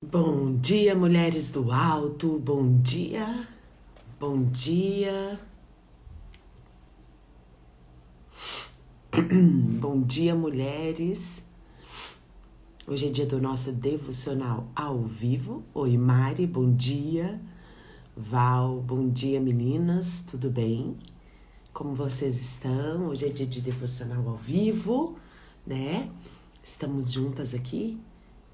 Bom dia, mulheres do alto, bom dia, bom dia, bom dia, mulheres. Hoje é dia do nosso devocional ao vivo. Oi, Mari, bom dia. Val, bom dia, meninas, tudo bem? Como vocês estão? Hoje é dia de devocional ao vivo, né? Estamos juntas aqui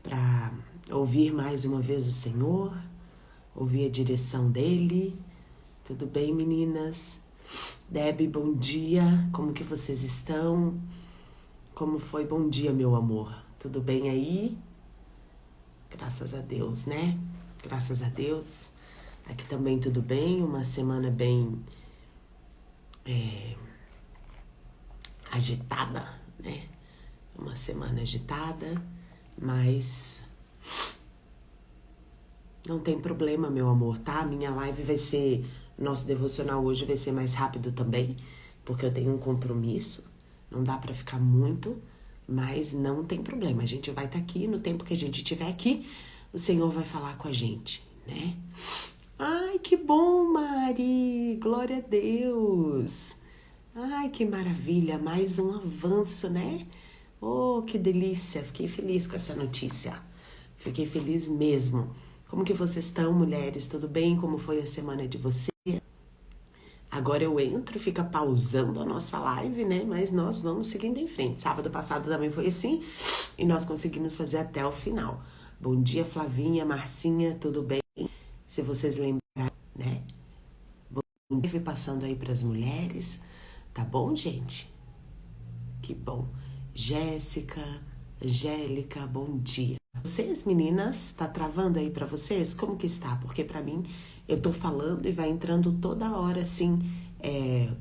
para ouvir mais uma vez o Senhor, ouvir a direção dele. Tudo bem, meninas? Deb, bom dia. Como que vocês estão? Como foi? Bom dia, meu amor. Tudo bem aí? Graças a Deus, né? Graças a Deus. Aqui também tudo bem. Uma semana bem agitada, né? Uma semana agitada, mas não tem problema, meu amor, tá? Minha live vai ser, nosso devocional hoje vai ser mais rápido também, porque eu tenho um compromisso, não dá pra ficar muito, mas não tem problema. A gente vai estar aqui, no tempo que a gente estiver aqui, o Senhor vai falar com a gente, né? Ai, que bom, Mari! Glória a Deus! Ai, que maravilha! Mais um avanço, né? Oh, que delícia! Fiquei feliz com essa notícia. Fiquei feliz mesmo. Como que vocês estão, mulheres? Tudo bem? Como foi a semana de vocês? Agora eu entro, fica pausando a nossa live, né? Mas nós vamos seguindo em frente. Sábado passado também foi assim e nós conseguimos fazer até o final. Bom dia, Flavinha, Marcinha, tudo bem? Se vocês lembrarem, né? Bom dia, passando aí para as mulheres. Tá bom, gente? Que bom. Jéssica, Angélica, bom dia. Vocês, meninas, tá travando aí pra vocês? Como que está? Porque pra mim, eu tô falando e vai entrando toda hora, assim,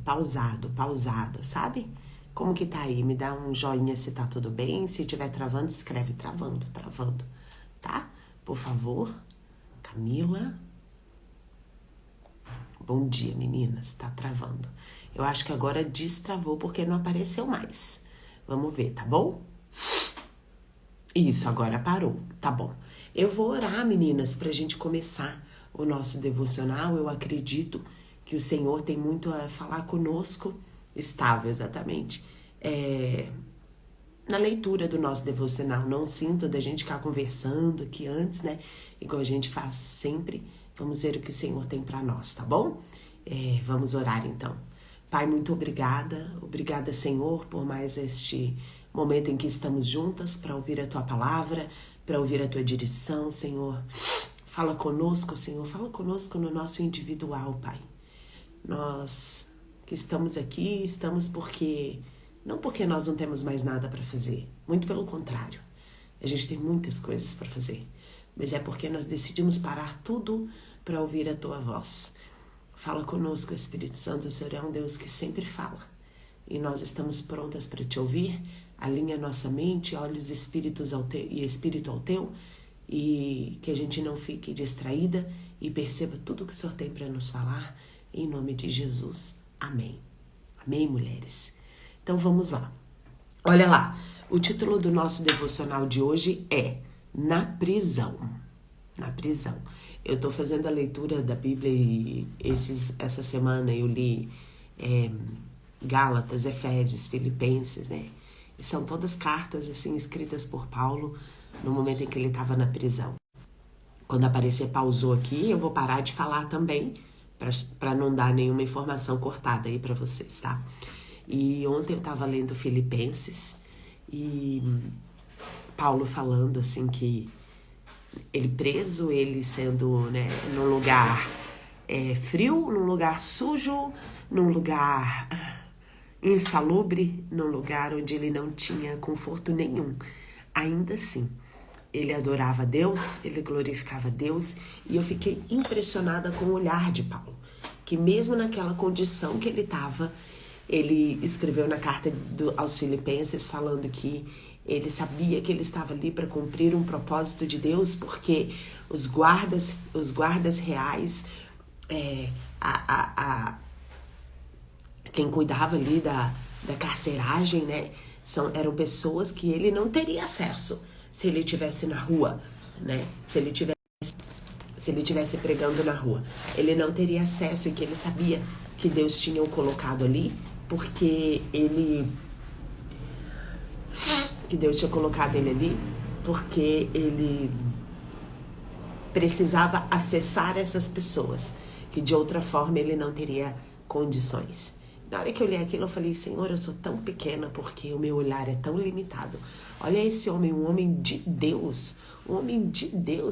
pausado, sabe? Como que tá aí? Me dá um joinha se tá tudo bem. Se tiver travando, escreve travando, tá? Por favor. Camila. Bom dia, meninas. Tá travando. Eu acho que agora destravou porque não apareceu mais. Vamos ver, tá bom? Isso, agora parou, tá bom. Eu vou orar, meninas, pra gente começar o nosso devocional. Eu acredito que o Senhor tem muito a falar conosco, estável, exatamente, na leitura do nosso devocional. Não sinto da gente ficar conversando aqui antes, né? Igual a gente faz sempre. Vamos ver o que o Senhor tem pra nós, tá bom? Vamos orar, então. Pai, muito obrigada. Obrigada, Senhor, por mais este momento em que estamos juntas para ouvir a Tua palavra, para ouvir a Tua direção, Senhor. Fala conosco, Senhor. Fala conosco no nosso individual, Pai. Nós que estamos aqui, estamos não porque nós não temos mais nada para fazer. Muito pelo contrário. A gente tem muitas coisas para fazer. Mas é porque nós decidimos parar tudo para ouvir a Tua voz. Fala conosco, Espírito Santo. O Senhor é um Deus que sempre fala. E nós estamos prontas para Te ouvir. Alinha nossa mente, olhos e espírito ao Teu. E que a gente não fique distraída e perceba tudo que o Senhor tem para nos falar. Em nome de Jesus. Amém. Amém, mulheres? Então vamos lá. Olha lá. O título do nosso devocional de hoje é Na Prisão. Na prisão. Eu estou fazendo a leitura da Bíblia e essa semana eu li Gálatas, Efésios, Filipenses, né? E são todas cartas assim escritas por Paulo no momento em que ele estava na prisão. Quando aparecer pausou aqui, eu vou parar de falar também para não dar nenhuma informação cortada aí para vocês, tá? E ontem eu estava lendo Filipenses e Paulo falando assim que ele preso, ele sendo, né, num lugar frio, num lugar sujo, num lugar insalubre, num lugar onde ele não tinha conforto nenhum. Ainda assim, ele adorava Deus, ele glorificava Deus, e eu fiquei impressionada com o olhar de Paulo, que mesmo naquela condição que ele estava, ele escreveu na carta aos Filipenses falando que ele sabia que ele estava ali para cumprir um propósito de Deus, porque os guardas reais, quem cuidava ali da carceragem, né, eram pessoas que ele não teria acesso se ele estivesse na rua. né? Se ele tivesse pregando na rua, ele não teria acesso, e que ele sabia que Deus tinha o colocado ali, porque Deus tinha colocado ele ali, porque ele precisava acessar essas pessoas, que de outra forma ele não teria condições. Na hora que eu li aquilo, eu falei, Senhor, eu sou tão pequena porque o meu olhar é tão limitado. Olha esse homem, um homem de Deus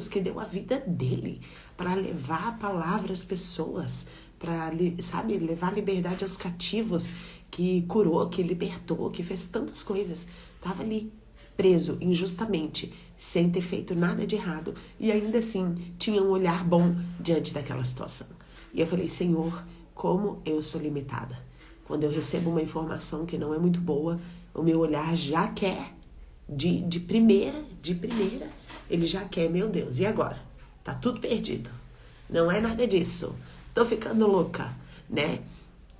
que deu a vida dele para levar a palavra às pessoas, para, sabe, levar liberdade aos cativos, que curou, que libertou, que fez tantas coisas. Estava ali, preso injustamente, sem ter feito nada de errado, e ainda assim tinha um olhar bom diante daquela situação. E eu falei, Senhor, como eu sou limitada. Quando eu recebo uma informação que não é muito boa, o meu olhar já quer, de primeira, ele já quer, meu Deus, e agora? Tá tudo perdido. Não é nada disso. Tô ficando louca, né?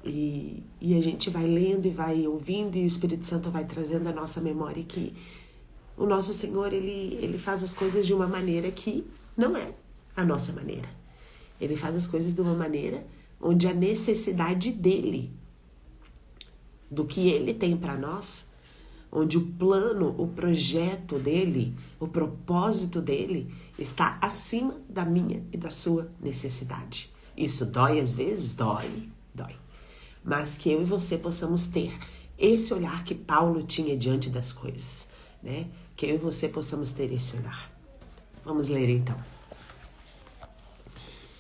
E a gente vai lendo e vai ouvindo, e o Espírito Santo vai trazendo à nossa memória que o nosso Senhor, ele faz as coisas de uma maneira que não é a nossa maneira. Ele faz as coisas de uma maneira onde a necessidade dele, do que ele tem para nós, onde o plano, o projeto dele, o propósito dele está acima da minha e da sua necessidade. Isso dói às vezes? Dói. Mas que eu e você possamos ter esse olhar que Paulo tinha diante das coisas, né? Que eu e você possamos ter esse olhar. Vamos ler então.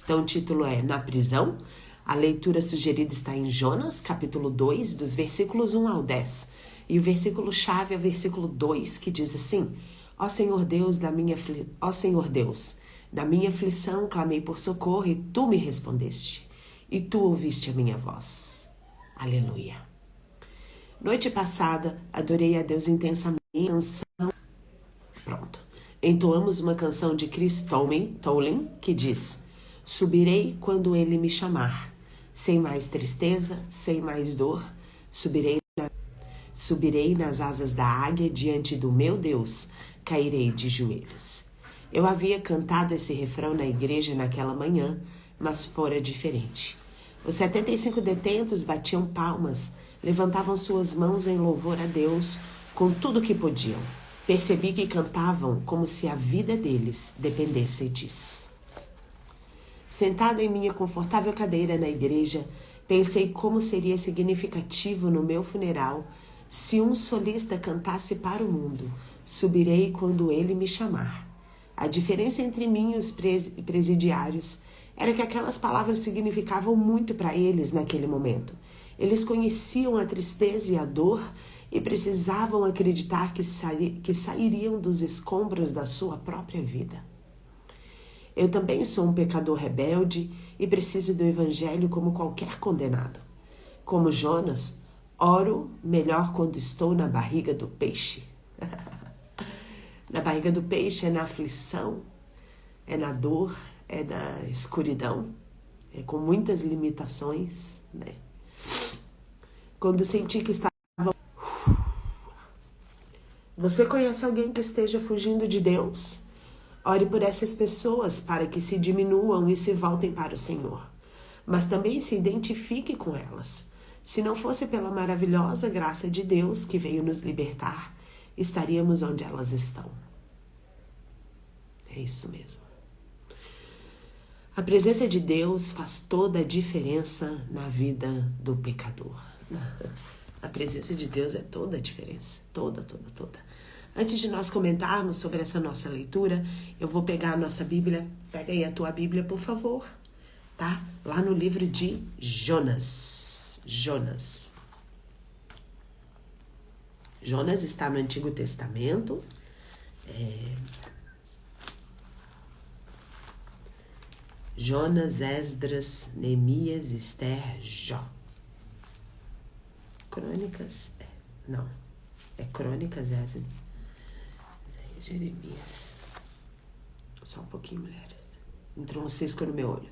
Então o título é Na Prisão. A leitura sugerida está em Jonas, capítulo 2, dos versículos 1 ao 10. E o versículo-chave é o versículo 2, que diz assim: Ó Senhor Deus, na minha aflição clamei por socorro, e tu me respondeste, e tu ouviste a minha voz. Aleluia. Noite passada, adorei a Deus intensamente. Pronto. Entoamos uma canção de Chris Tomlin, que diz: Subirei quando ele me chamar, sem mais tristeza, sem mais dor, subirei nas asas da águia, diante do meu Deus, cairei de joelhos. Eu havia cantado esse refrão na igreja naquela manhã, mas fora diferente. Os 75 detentos batiam palmas, levantavam suas mãos em louvor a Deus com tudo o que podiam. Percebi que cantavam como se a vida deles dependesse disso. Sentada em minha confortável cadeira na igreja, pensei como seria significativo no meu funeral se um solista cantasse para o mundo: Subirei quando ele me chamar. A diferença entre mim e os presidiários era que aquelas palavras significavam muito para eles naquele momento. Eles conheciam a tristeza e a dor e precisavam acreditar que sairiam dos escombros da sua própria vida. Eu também sou um pecador rebelde e preciso do evangelho como qualquer condenado. Como Jonas, oro melhor quando estou na barriga do peixe. Na barriga do peixe é na aflição, é na dor, é na escuridão, é com muitas limitações, né? Quando senti que estava... Você conhece alguém que esteja fugindo de Deus? Ore por essas pessoas para que se diminuam e se voltem para o Senhor. Mas também se identifique com elas. Se não fosse pela maravilhosa graça de Deus que veio nos libertar, estaríamos onde elas estão. É isso mesmo. A presença de Deus faz toda a diferença na vida do pecador. A presença de Deus é toda a diferença. Toda. Antes de nós comentarmos sobre essa nossa leitura, eu vou pegar a nossa Bíblia. Pega aí a tua Bíblia, por favor. Tá? Lá no livro de Jonas. Jonas está no Antigo Testamento. Jonas, Esdras, Neemias, Esther, Jó. Crônicas, não. É Crônicas, Esdras, Jeremias. Só um pouquinho, mulheres. Entrou um cisco no meu olho.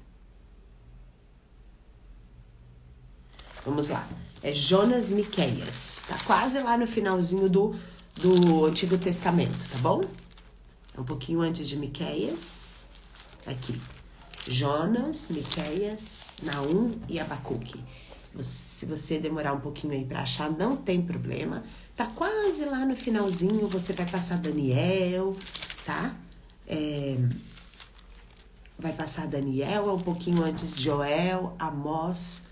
Vamos lá. É Jonas, Miqueias. Tá quase lá no finalzinho do Antigo Testamento, tá bom? É um pouquinho antes de Miqueias. Aqui. Jonas, Miqueias, Naum e Abacuque. Se você demorar um pouquinho aí para achar, não tem problema. Tá quase lá no finalzinho, você vai passar Daniel, tá? Vai passar Daniel, é um pouquinho antes Joel, Amós,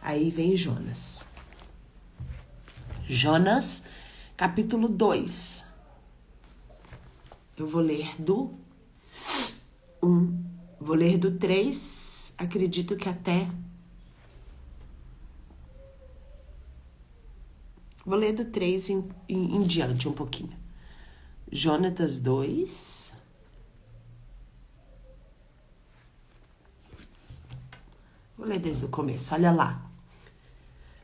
aí vem Jonas. Jonas, capítulo 2. Eu vou ler do 1. Vou ler do 3, acredito que até... Vou ler do 3 em diante um pouquinho. Jonatas 2. Vou ler desde o começo, olha lá.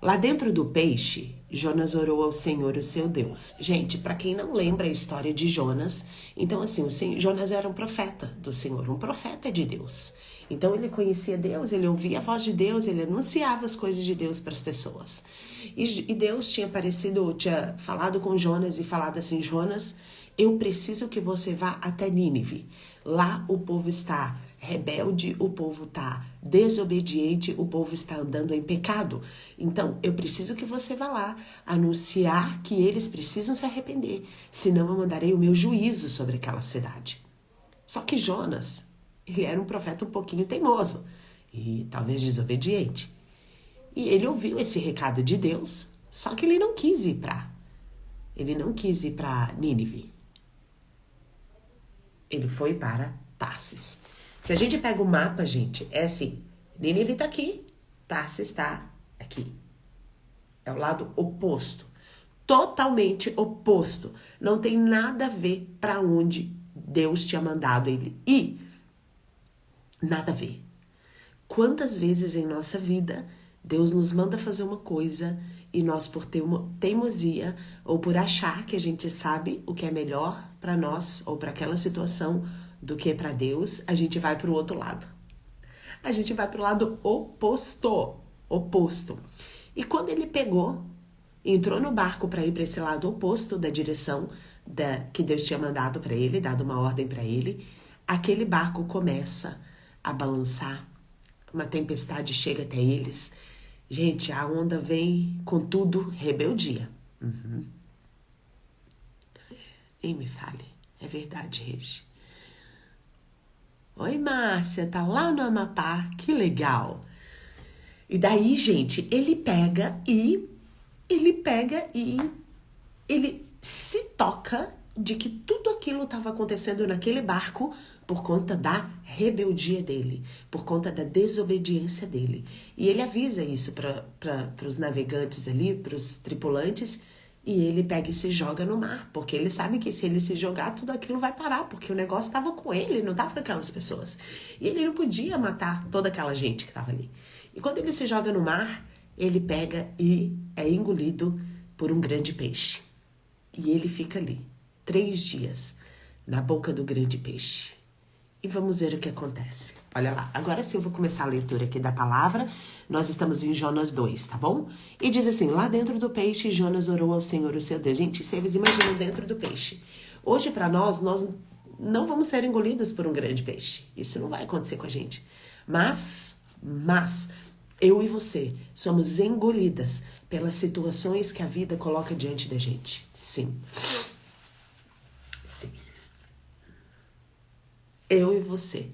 Lá dentro do peixe, Jonas orou ao Senhor, o seu Deus. Gente, para quem não lembra a história de Jonas, então assim, Jonas era um profeta do Senhor, um profeta de Deus. Então ele conhecia Deus, ele ouvia a voz de Deus, ele anunciava as coisas de Deus para as pessoas. E Deus tinha falado com Jonas e falado assim, Jonas, eu preciso que você vá até Nínive. Lá o povo está rebelde, o povo está desobediente, o povo está andando em pecado. Então, eu preciso que você vá lá anunciar que eles precisam se arrepender, senão eu mandarei o meu juízo sobre aquela cidade. Só que Jonas, ele era um profeta um pouquinho teimoso e talvez desobediente. E ele ouviu esse recado de Deus, só que ele não quis ir para Nínive. Ele foi para Tarsis. Se a gente pega o mapa, gente, é assim, Nínive está aqui, Tarsis está aqui. É o lado oposto. Totalmente oposto. Não tem nada a ver para onde Deus tinha mandado ele ir. Nada a ver. Quantas vezes em nossa vida Deus nos manda fazer uma coisa e nós, por ter uma teimosia ou por achar que a gente sabe o que é melhor para nós ou para aquela situação do que para Deus, a gente vai para o outro lado. A gente vai para o lado oposto. E quando ele entrou no barco para ir para esse lado oposto da direção que Deus tinha mandado para ele, dado uma ordem para ele, aquele barco começa a balançar, uma tempestade chega até eles. Gente, a onda vem com tudo, rebeldia. Nem me fale, é verdade, Regi. Oi, Márcia, tá lá no Amapá, que legal. E daí, gente, ele pega e ele se toca de que tudo aquilo estava acontecendo naquele barco por conta da rebeldia dele, por conta da desobediência dele. E ele avisa isso para os navegantes ali, para os tripulantes, e ele pega e se joga no mar, porque ele sabe que se ele se jogar, tudo aquilo vai parar, porque o negócio estava com ele, não estava com aquelas pessoas. E ele não podia matar toda aquela gente que estava ali. E quando ele se joga no mar, ele pega e é engolido por um grande peixe. E ele fica ali, 3 dias, na boca do grande peixe. E vamos ver o que acontece. Olha lá, agora sim eu vou começar a leitura aqui da palavra. Nós estamos em Jonas 2, tá bom? E diz assim, lá dentro do peixe, Jonas orou ao Senhor, o seu Deus. Gente, vocês imaginam dentro do peixe. Hoje, para nós não vamos ser engolidos por um grande peixe. Isso não vai acontecer com a gente. Mas, eu e você somos engolidas pelas situações que a vida coloca diante da gente. Sim. Eu e você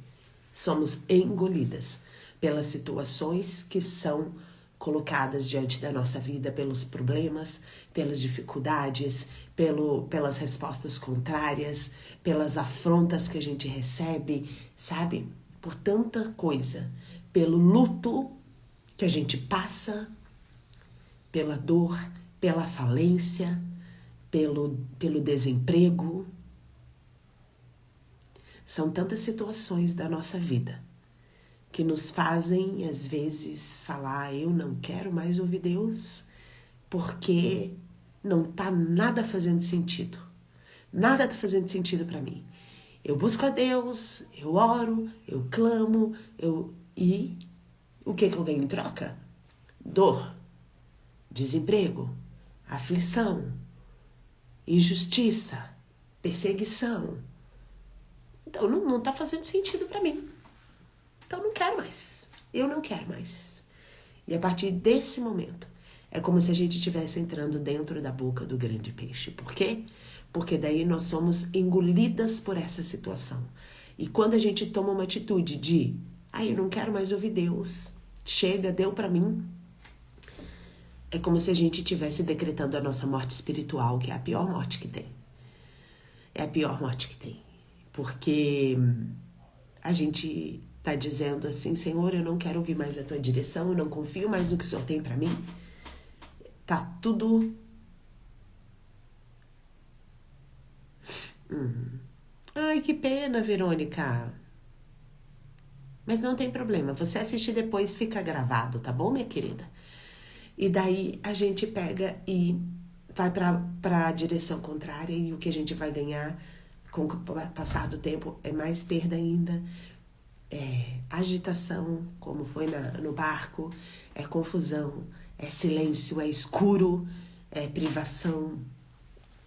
somos engolidas pelas situações que são colocadas diante da nossa vida, pelos problemas, pelas dificuldades, pelas respostas contrárias, pelas afrontas que a gente recebe, sabe? Por tanta coisa, pelo luto que a gente passa, pela dor, pela falência, pelo desemprego. São tantas situações da nossa vida que nos fazem, às vezes, falar, eu não quero mais ouvir Deus, porque não tá nada fazendo sentido. Nada tá fazendo sentido para mim. Eu busco a Deus, eu oro, eu clamo, e o que eu ganho em troca? Dor, desemprego, aflição, injustiça, perseguição. Então não tá fazendo sentido para mim. Então não quero mais. Eu não quero mais. E a partir desse momento, é como se a gente estivesse entrando dentro da boca do grande peixe. Por quê? Porque daí nós somos engolidas por essa situação. E quando a gente toma uma atitude de, eu não quero mais ouvir Deus, chega, deu pra mim, é como se a gente estivesse decretando a nossa morte espiritual, que é a pior morte que tem. É a pior morte que tem. Porque a gente tá dizendo assim, Senhor, eu não quero ouvir mais a tua direção, eu não confio mais no que o Senhor tem pra mim. Tá tudo... Ai, que pena, Verônica. Mas não tem problema, você assistir depois fica gravado, tá bom, minha querida? E daí a gente pega e vai pra direção contrária e o que a gente vai ganhar com o passar do tempo é mais perda ainda, é agitação, como foi no barco, é confusão, é silêncio, é escuro, é privação.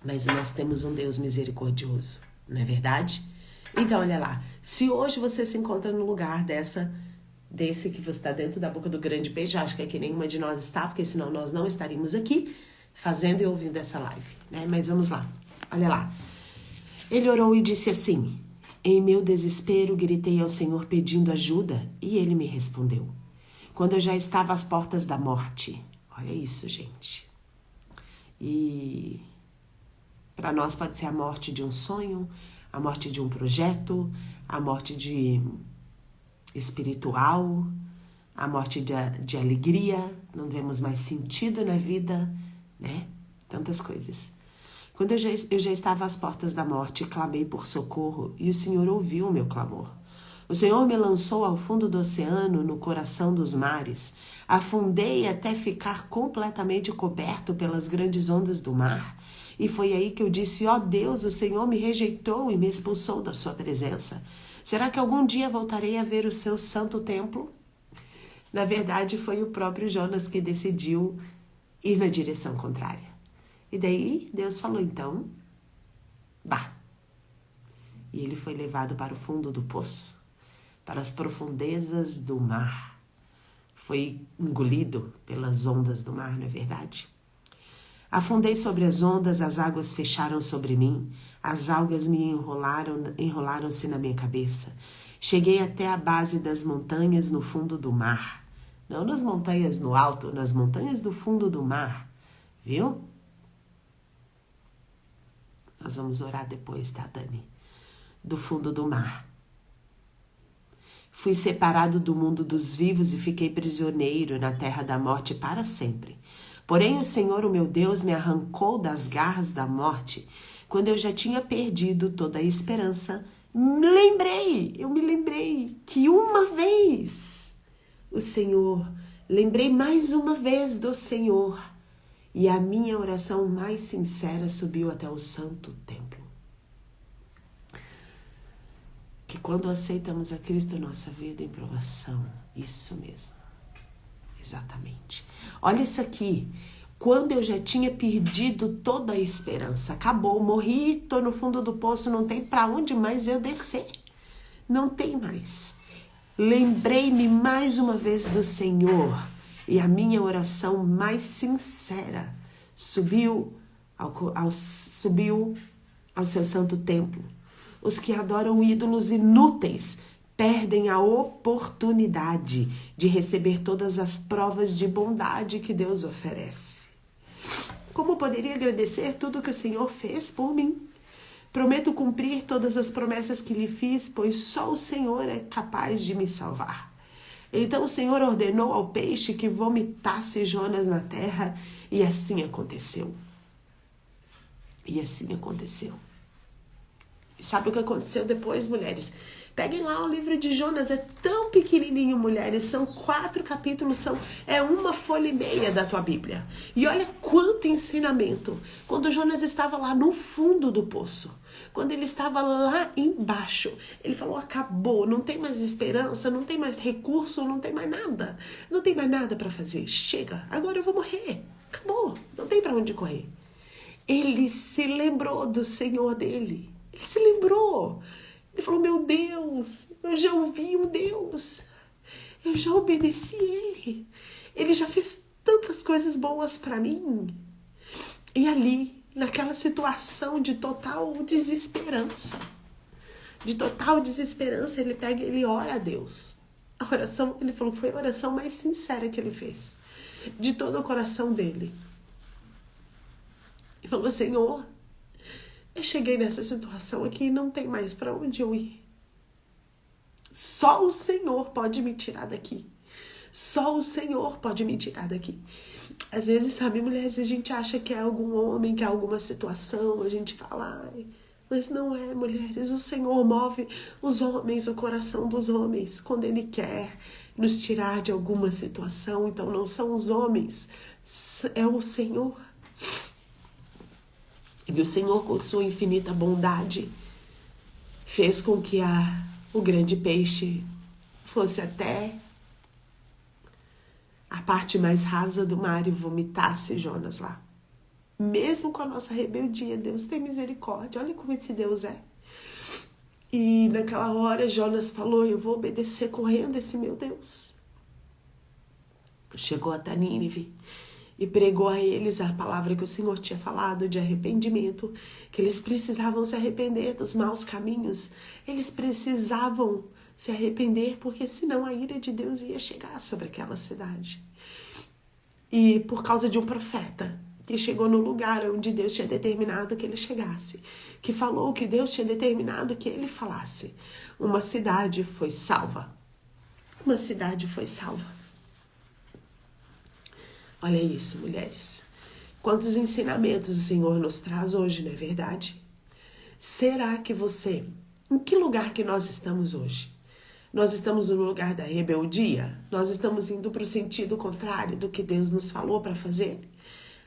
Mas nós temos um Deus misericordioso, não é verdade? Então, olha lá, se hoje você se encontra no lugar desse que você está dentro da boca do grande peixe, acho que é que nenhuma de nós está, porque senão nós não estaríamos aqui fazendo e ouvindo essa live, né? Mas vamos lá, olha lá. Ele orou e disse assim, em meu desespero gritei ao Senhor pedindo ajuda e ele me respondeu. Quando eu já estava às portas da morte, olha isso, gente. E para nós pode ser a morte de um sonho, a morte de um projeto, a morte de espiritual, a morte de alegria, não vemos mais sentido na vida, né? Tantas coisas. Quando eu já estava às portas da morte, clamei por socorro e o Senhor ouviu o meu clamor. O Senhor me lançou ao fundo do oceano, no coração dos mares. Afundei até ficar completamente coberto pelas grandes ondas do mar. E foi aí que eu disse, ó Deus, o Senhor me rejeitou e me expulsou da sua presença. Será que algum dia voltarei a ver o seu santo templo? Na verdade, foi o próprio Jonas que decidiu ir na direção contrária. E daí Deus falou, então, vá. E ele foi levado para o fundo do poço, para as profundezas do mar. Foi engolido pelas ondas do mar, não é verdade? Afundei sobre as ondas, as águas fecharam sobre mim, as algas me enrolaram-se na minha cabeça. Cheguei até a base das montanhas no fundo do mar. Não nas montanhas no alto, nas montanhas do fundo do mar. Viu? Nós vamos orar depois, tá, Dani? Do fundo do mar. Fui separado do mundo dos vivos e fiquei prisioneiro na terra da morte para sempre. Porém, o Senhor, o meu Deus, me arrancou das garras da morte. Quando eu já tinha perdido toda a esperança, eu me lembrei que uma vez lembrei mais uma vez do Senhor. E a minha oração mais sincera subiu até o santo templo. Que quando aceitamos a Cristo, nossa vida em provação, isso mesmo, exatamente. Olha isso aqui, quando eu já tinha perdido toda a esperança, acabou, morri, tô no fundo do poço, não tem para onde mais eu descer, não tem mais. Lembrei-me mais uma vez do Senhor e a minha oração mais sincera subiu ao seu santo templo. Os que adoram ídolos inúteis perdem a oportunidade de receber todas as provas de bondade que Deus oferece. Como poderia agradecer tudo que o Senhor fez por mim? Prometo cumprir todas as promessas que lhe fiz, pois só o Senhor é capaz de me salvar. Então o Senhor ordenou ao peixe que vomitasse Jonas na terra, e assim aconteceu. E assim aconteceu. E sabe o que aconteceu depois, mulheres? Peguem lá o livro de Jonas, é tão pequenininho, mulheres, são 4 capítulos, é uma folha e meia da tua Bíblia. E olha quanto ensinamento. Quando Jonas estava lá no fundo do poço, quando ele estava lá embaixo, ele falou, acabou, não tem mais esperança, não tem mais recurso, não tem mais nada. Não tem mais nada para fazer, chega, agora eu vou morrer, acabou, não tem para onde correr. Ele se lembrou do Senhor dele, ele se lembrou. Ele falou, meu Deus, eu já ouvi um Deus. Eu já obedeci ele. Ele já fez tantas coisas boas para mim. E ali, naquela situação de total desesperança, ele pega e ele ora a Deus. A oração, ele falou que foi a oração mais sincera que ele fez, de todo o coração dele. Ele falou, Senhor, eu cheguei nessa situação aqui e não tem mais para onde eu ir. Só o Senhor pode me tirar daqui. Só o Senhor pode me tirar daqui. Às vezes, sabe, mulheres, a gente acha que é algum homem, que é alguma situação, a gente fala, ai, mas não é, mulheres. O Senhor move os homens, o coração dos homens, quando Ele quer nos tirar de alguma situação. Então, não são os homens, é o Senhor. E o Senhor, com sua infinita bondade, fez com que o grande peixe fosse até a parte mais rasa do mar e vomitasse Jonas lá. Mesmo com a nossa rebeldia, Deus tem misericórdia. Olha como esse Deus é. E naquela hora Jonas falou, eu vou obedecer correndo esse meu Deus. Chegou até Nínive e pregou a eles a palavra que o Senhor tinha falado de arrependimento, que eles precisavam se arrepender dos maus caminhos. Eles precisavam se arrepender, porque senão a ira de Deus ia chegar sobre aquela cidade. E por causa de um profeta que chegou no lugar onde Deus tinha determinado que ele chegasse, que falou que Deus tinha determinado que ele falasse, uma cidade foi salva. Uma cidade foi salva. Olha isso, mulheres. Quantos ensinamentos o Senhor nos traz hoje, não é verdade? Será que você... Em que lugar que nós estamos hoje? Nós estamos no lugar da rebeldia? Nós estamos indo para o sentido contrário do que Deus nos falou para fazer?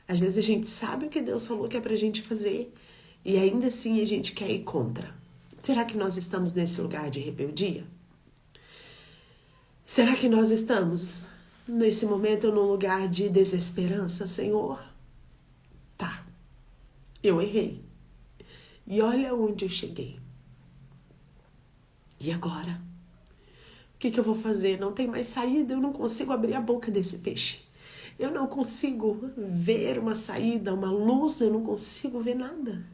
Às vezes a gente sabe o que Deus falou que é para a gente fazer e ainda assim a gente quer ir contra. Será que nós estamos nesse lugar de rebeldia? Será que nós estamos nesse momento num lugar de desesperança, Senhor? Tá, eu errei. E olha onde eu cheguei. E agora? O que eu vou fazer? Não tem mais saída, eu não consigo abrir a boca desse peixe. Eu não consigo ver uma saída, uma luz, eu não consigo ver nada.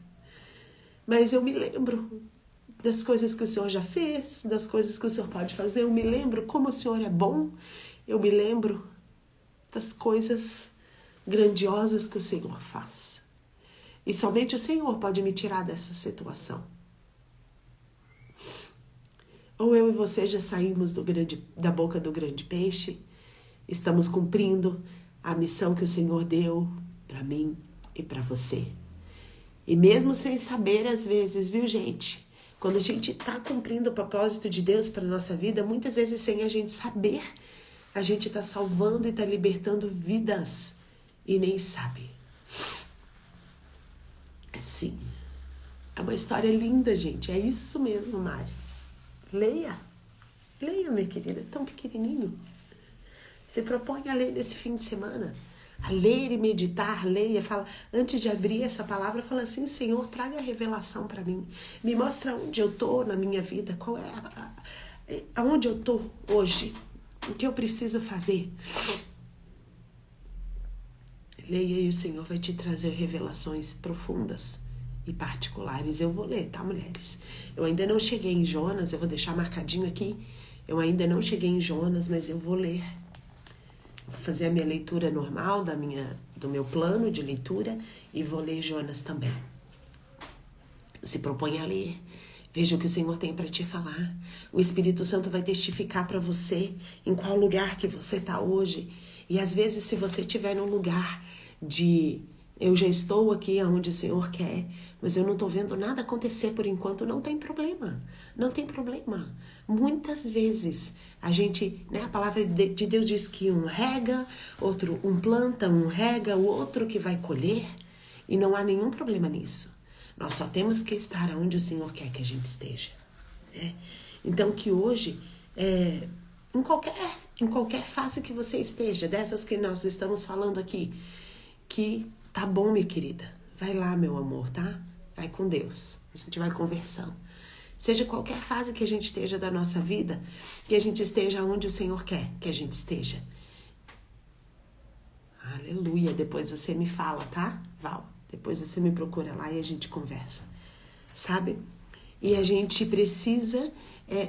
Mas eu me lembro das coisas que o Senhor já fez, das coisas que o Senhor pode fazer. Eu me lembro como o Senhor é bom. Eu me lembro das coisas grandiosas que o Senhor faz. E somente o Senhor pode me tirar dessa situação. Ou eu e você já saímos da boca do grande peixe, estamos cumprindo a missão que o Senhor deu para mim e para você. E mesmo sem saber, às vezes, viu, gente? Quando a gente está cumprindo o propósito de Deus para a nossa vida, muitas vezes sem a gente saber, a gente está salvando e está libertando vidas e nem sabe. Sim, é uma história linda, gente. É isso mesmo, Mari. Leia, minha querida, é tão pequenininho. Se propõe a ler nesse fim de semana, a ler e meditar, leia, fala, antes de abrir essa palavra, fala assim, Senhor, traga a revelação para mim, me mostra onde eu tô na minha vida, qual é aonde eu tô hoje, o que eu preciso fazer. Leia e o Senhor vai te trazer revelações profundas e particulares. Eu vou ler, tá, mulheres? Eu ainda não cheguei em Jonas, eu vou deixar marcadinho aqui. Eu ainda não cheguei em Jonas, mas eu vou ler. Vou fazer a minha leitura normal do meu plano de leitura e vou ler Jonas também. Se propõe a ler. Veja o que o Senhor tem para te falar. O Espírito Santo vai testificar para você em qual lugar que você está hoje. E às vezes, se você estiver num lugar de eu já estou aqui onde o Senhor quer, mas eu não estou vendo nada acontecer por enquanto, não tem problema. Não tem problema. Muitas vezes a gente, a palavra de Deus diz que um rega, um planta, um rega, o outro que vai colher, e não há nenhum problema nisso. Nós só temos que estar onde o Senhor quer que a gente esteja. Então que hoje, em qualquer fase que você esteja, dessas que nós estamos falando aqui, que tá bom, minha querida, vai lá, meu amor, tá? Vai com Deus, a gente vai conversando. Seja qualquer fase que a gente esteja da nossa vida, que a gente esteja onde o Senhor quer que a gente esteja. Aleluia. Depois você me fala, tá, Val? Depois você me procura lá e a gente conversa. Sabe? E a gente precisa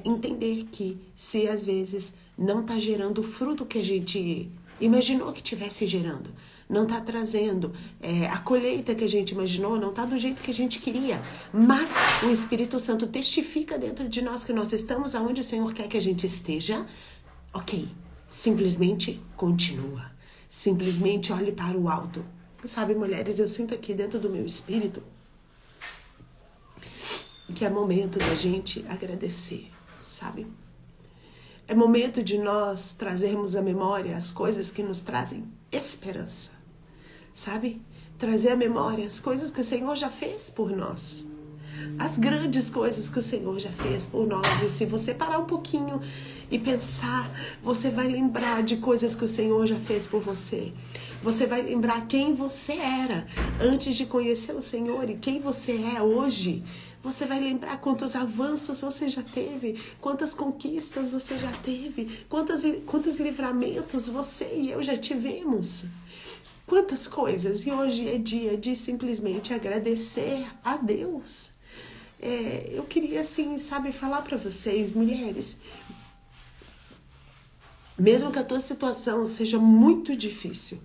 entender que se às vezes não está gerando o fruto que a gente imaginou que estivesse gerando, não está trazendo a colheita que a gente imaginou, não está do jeito que a gente queria, mas o Espírito Santo testifica dentro de nós que nós estamos aonde o Senhor quer que a gente esteja, ok, simplesmente continua, simplesmente olhe para o alto. Sabe, mulheres, eu sinto aqui dentro do meu espírito que é momento da gente agradecer, sabe? É momento de nós trazermos à memória as coisas que nos trazem esperança, sabe? Trazer à memória as coisas que o Senhor já fez por nós. As grandes coisas que o Senhor já fez por nós. E se você parar um pouquinho e pensar, você vai lembrar de coisas que o Senhor já fez por você. Você vai lembrar quem você era antes de conhecer o Senhor e quem você é hoje. Você vai lembrar quantos avanços você já teve, quantas conquistas você já teve, quantos livramentos você e eu já tivemos. Quantas coisas. E hoje é dia de simplesmente agradecer a Deus. Eu queria, assim, sabe, falar para vocês, mulheres, mesmo que a tua situação seja muito difícil,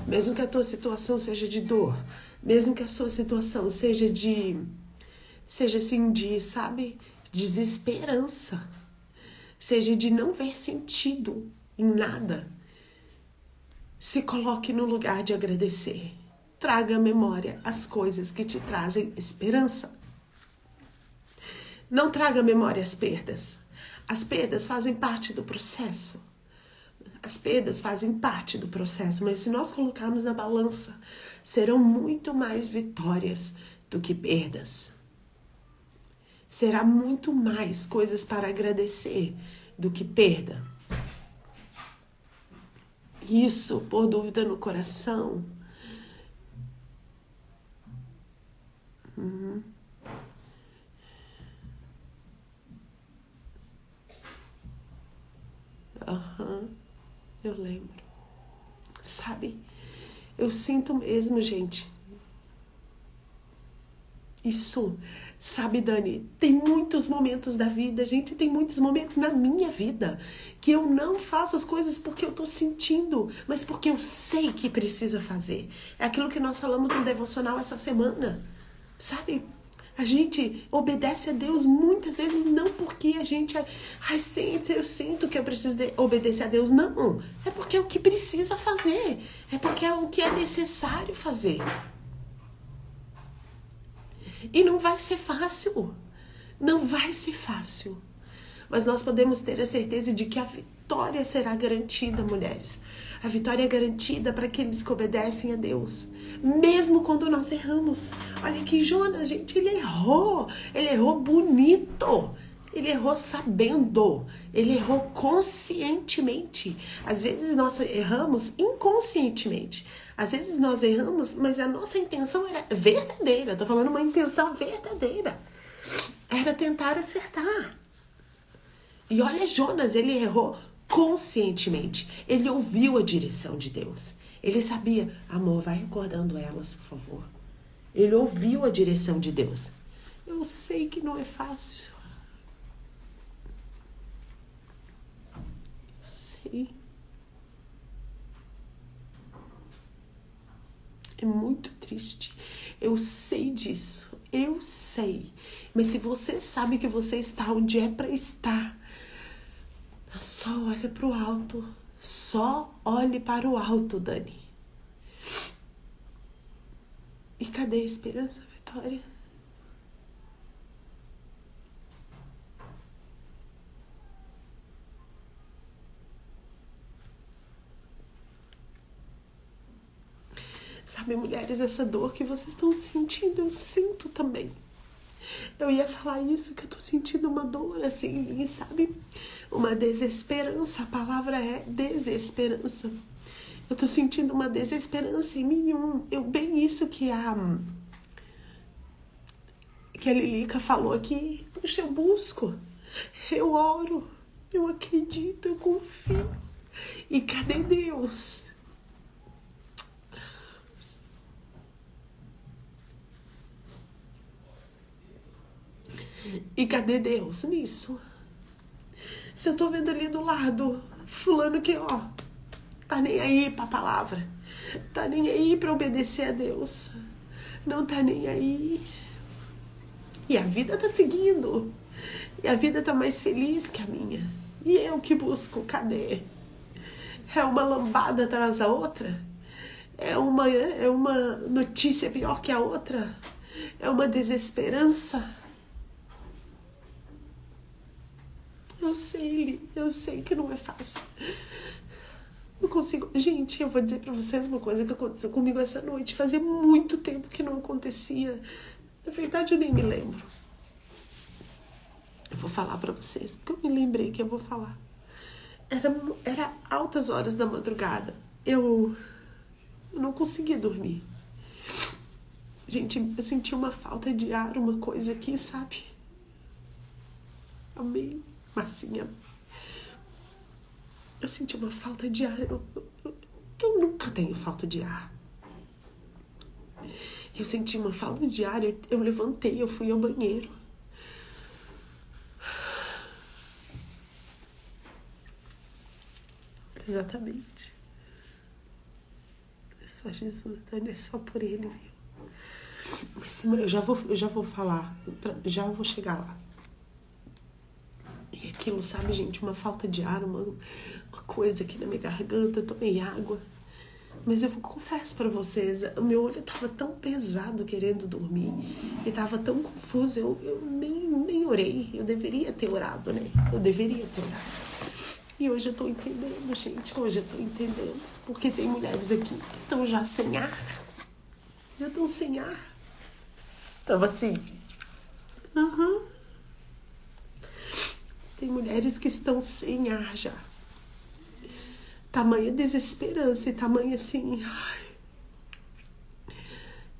mesmo que a tua situação seja de dor, mesmo que a sua situação seja assim de, sabe, desesperança, seja de não ver sentido em nada, se coloque no lugar de agradecer. Traga à memória as coisas que te trazem esperança. Não traga à memória as perdas. As perdas fazem parte do processo. As perdas fazem parte do processo, mas se nós colocarmos na balança, serão muito mais vitórias do que perdas. Será muito mais coisas para agradecer do que perda. Isso, por dúvida no coração. Eu lembro. Sabe? Eu sinto mesmo, gente. Isso, sabe, Dani, tem muitos momentos da vida, gente, tem muitos momentos na minha vida que eu não faço as coisas porque eu tô sentindo, mas porque eu sei que precisa fazer. É aquilo que nós falamos no devocional essa semana, sabe? A gente obedece a Deus muitas vezes não porque a gente... eu sinto que eu preciso obedecer a Deus. Não, é porque é o que precisa fazer. É porque é o que é necessário fazer. E não vai ser fácil. Não vai ser fácil. Mas nós podemos ter a certeza de que a vitória será garantida, mulheres. A vitória é garantida para aqueles que obedecem a Deus. Mesmo quando nós erramos. Olha que Jonas, gente, ele errou. Ele errou bonito. Ele errou sabendo. Ele errou conscientemente. Às vezes nós erramos inconscientemente. Às vezes nós erramos, mas a nossa intenção era verdadeira. Estou falando uma intenção verdadeira. Era tentar acertar. E olha Jonas, ele errou conscientemente. Ele ouviu a direção de Deus. Ele sabia, amor, vai recordando elas, por favor. Ele ouviu a direção de Deus. Eu sei que não é fácil. Eu sei. É muito triste. Eu sei disso. Eu sei. Mas se você sabe que você está onde é para estar, só olha para o alto. Só olhe para o alto, Dani. E cadê a esperança, Vitória? Sabe, mulheres, essa dor que vocês estão sentindo, eu sinto também. Eu ia falar isso, que eu tô sentindo uma dor, assim, sabe? Uma desesperança, a palavra é desesperança. Eu tô sentindo uma desesperança em mim, bem isso que que a Lilica falou aqui. Puxa, eu busco, eu oro, eu acredito, eu confio. E cadê Deus? E cadê Deus nisso? Se eu tô vendo ali do lado, fulano que, ó, tá nem aí pra palavra, tá nem aí pra obedecer a Deus, não tá nem aí. E a vida tá seguindo, e a vida tá mais feliz que a minha. E eu que busco, cadê? É uma lambada atrás da outra? É uma notícia pior que a outra? É uma desesperança? Eu sei que não é fácil. Não consigo. Gente, eu vou dizer pra vocês uma coisa que aconteceu comigo essa noite. Fazia muito tempo que não acontecia. Na verdade, eu nem me lembro. Eu vou falar pra vocês, porque eu me lembrei que eu vou falar. Era altas horas da madrugada. Eu não conseguia dormir. Gente, eu senti uma falta de ar, uma coisa aqui, sabe? Amém. Marcinha, eu senti uma falta de ar. Eu nunca tenho falta de ar. Eu senti uma falta de ar, eu levantei, eu fui ao banheiro. Exatamente. É só Jesus, Dani, é só por Ele, viu? Mas eu já vou falar, já vou chegar lá. E aquilo, sabe, gente, uma falta de ar, uma coisa aqui na minha garganta, eu tomei água. Mas eu confesso pra vocês, o meu olho tava tão pesado querendo dormir, e tava tão confuso, eu nem orei. Eu deveria ter orado, né? Eu deveria ter orado. E hoje eu tô entendendo, gente, hoje eu tô entendendo. Porque tem mulheres aqui que estão já sem ar. Já estão sem ar. Tava assim. Tem mulheres que estão sem ar já. Tamanha desesperança e tamanha assim... Ai,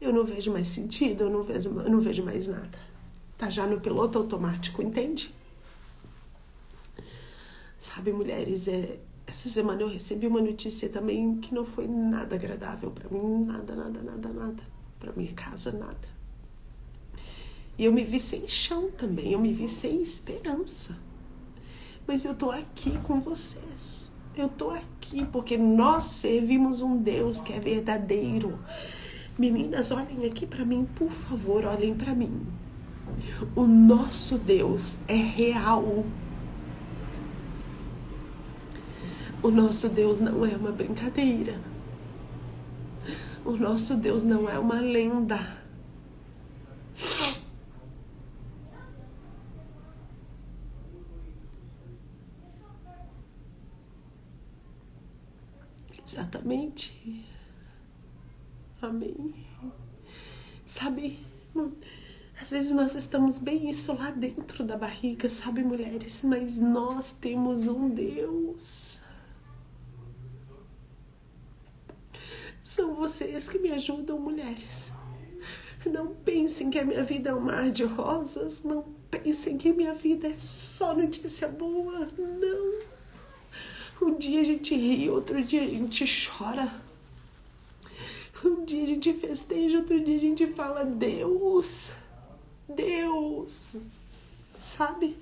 eu não vejo mais sentido, eu não vejo mais nada. Tá já no piloto automático, entende? Sabe, mulheres, essa semana eu recebi uma notícia também que não foi nada agradável pra mim. Nada. Pra minha casa, nada. E eu me vi sem chão também, eu me vi sem esperança. Mas eu tô aqui com vocês. Eu tô aqui porque nós servimos um Deus que é verdadeiro. Meninas, olhem aqui pra mim, por favor, olhem pra mim. O nosso Deus é real. O nosso Deus não é uma brincadeira. O nosso Deus não é uma lenda. Exatamente. Amém. Sabe, às vezes nós estamos bem isso lá dentro da barriga, sabe, mulheres? Mas nós temos um Deus. São vocês que me ajudam, mulheres. Não pensem que a minha vida é um mar de rosas. Não pensem que a minha vida é só notícia boa. Não. Um dia a gente ri, outro dia a gente chora. Um dia a gente festeja, outro dia a gente fala Deus. Deus. Sabe?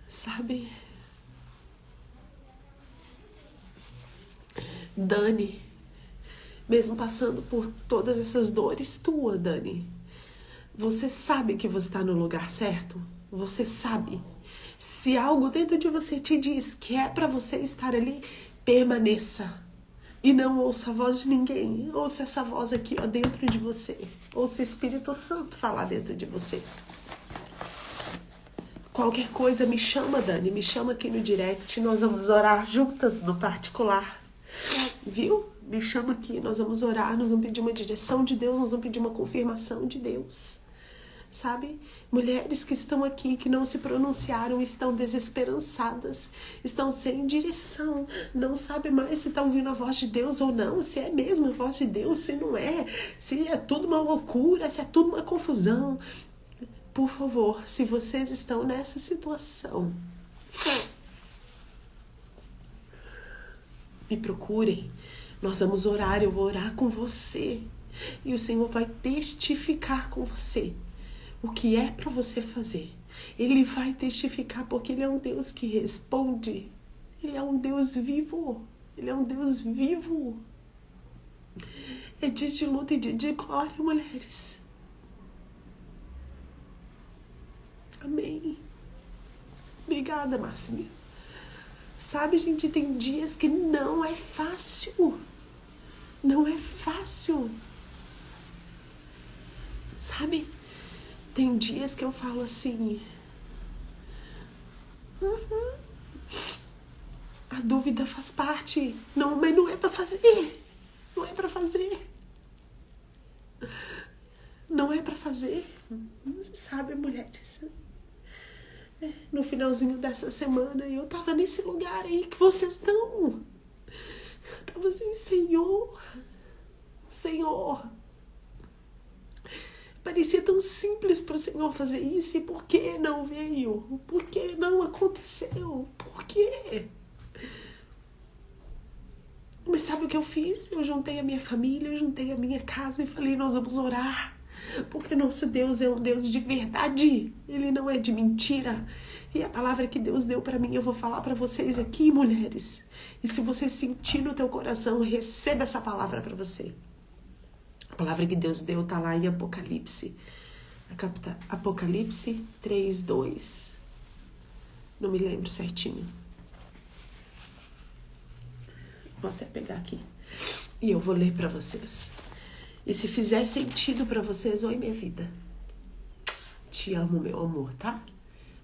Sabe? Dani, mesmo passando por todas essas dores tuas, Dani, você sabe que você está no lugar certo? Você sabe. Se algo dentro de você te diz que é para você estar ali, permaneça. E não ouça a voz de ninguém. Ouça essa voz aqui, ó, dentro de você. Ouça o Espírito Santo falar dentro de você. Qualquer coisa, me chama, Dani. Me chama aqui no direct. Nós vamos orar juntas no particular. Viu? Me chama aqui. Nós vamos orar. Nós vamos pedir uma direção de Deus. Nós vamos pedir uma confirmação de Deus. sabe? Mulheres que estão aqui, que não se pronunciaram, estão desesperançadas, estão sem direção, não sabem mais se está ouvindo a voz de Deus ou não, se é mesmo a voz de Deus, se não é, se é tudo uma loucura, se é tudo uma confusão. Por favor, se vocês estão nessa situação, me procurem. Nós vamos orar, eu vou orar com você. E o Senhor vai testificar com você o que é para você fazer. Ele vai testificar porque Ele é um Deus que responde. Ele é um Deus vivo. Ele é um Deus vivo. É dia de luta e dia de glória, mulheres. Amém. Obrigada, Marcinha. Sabe, gente, tem dias que não é fácil. Não é fácil. Sabe? Tem dias que eu falo assim... A dúvida faz parte. Não, mas não é pra fazer. Não é pra fazer. Não é pra fazer. Sabe, mulheres? No finalzinho dessa semana, eu tava nesse lugar aí que vocês estão. Eu tava assim, Senhor. Senhor. Parecia tão simples para o Senhor fazer isso. E por que não veio? Por que não aconteceu? Por quê? Mas sabe o que eu fiz? Eu juntei a minha família, eu juntei a minha casa e falei, nós vamos orar. Porque nosso Deus é um Deus de verdade. Ele não é de mentira. E a palavra que Deus deu para mim, eu vou falar para vocês aqui, mulheres. E se você sentir no teu coração, receba essa palavra para você. A palavra que Deus deu está lá em Apocalipse. Apocalipse 3:2. Não me lembro certinho. Vou até pegar aqui. E eu vou ler para vocês. E se fizer sentido para vocês, oi, minha vida. Te amo, meu amor, tá?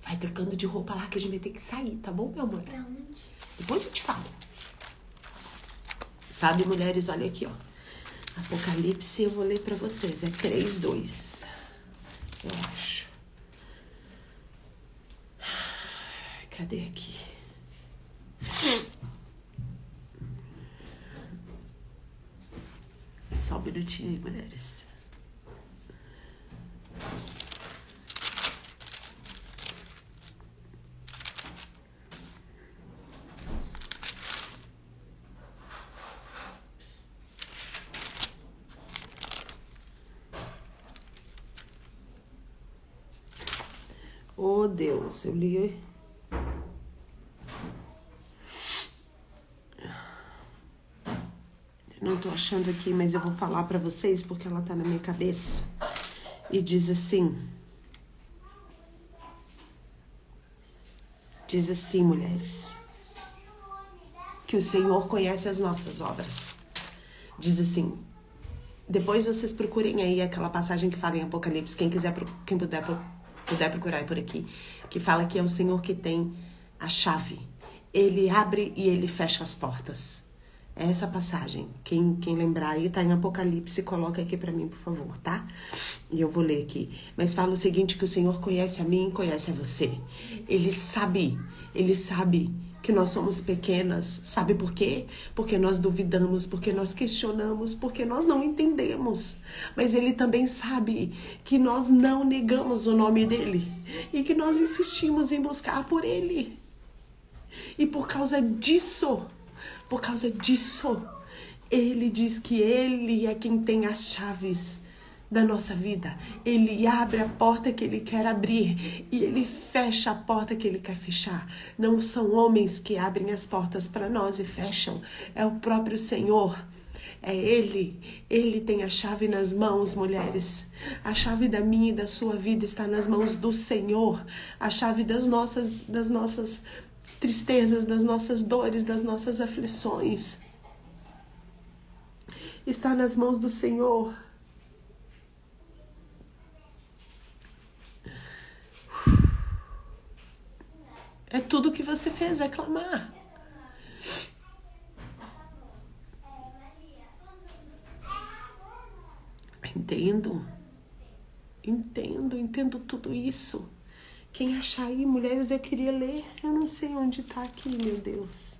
Vai trocando de roupa lá que a gente vai ter que sair, tá bom, meu amor? Pra onde? Depois eu te falo. Sabe, mulheres, olha aqui, ó. Apocalipse, eu vou ler pra vocês. É 3:2. Eu acho. Cadê aqui? Só um minutinho aí, mulheres. Oh, Deus, eu li. Não tô achando aqui, mas eu vou falar pra vocês porque ela tá na minha cabeça. E diz assim. Diz assim, mulheres. Que o Senhor conhece as nossas obras. Diz assim. Depois vocês procurem aí aquela passagem que fala em Apocalipse. Quem puder procurar por aqui. Que fala que é o Senhor que tem a chave. Ele abre e ele fecha as portas. É essa passagem. Quem lembrar aí, tá em Apocalipse, coloca aqui pra mim, por favor, tá? E eu vou ler aqui. Mas fala o seguinte, que o Senhor conhece a mim e conhece a você. Ele sabe que nós somos pequenas. Sabe por quê? Porque nós duvidamos, porque nós questionamos, porque nós não entendemos. Mas Ele também sabe que nós não negamos o nome dEle e que nós insistimos em buscar por Ele. E por causa disso, Ele diz que Ele é quem tem as chaves da nossa vida. Ele abre a porta que Ele quer abrir e Ele fecha a porta que Ele quer fechar. Não são homens que abrem as portas para nós e fecham. É o próprio Senhor. É Ele. Ele tem a chave nas mãos, mulheres. A chave da minha e da sua vida está nas mãos do Senhor. A chave das nossas tristezas, das nossas dores, das nossas aflições está nas mãos do Senhor. É tudo que você fez, é clamar. Entendo tudo isso. Quem achar aí, mulheres, eu queria ler. Eu não sei onde tá aqui, meu Deus.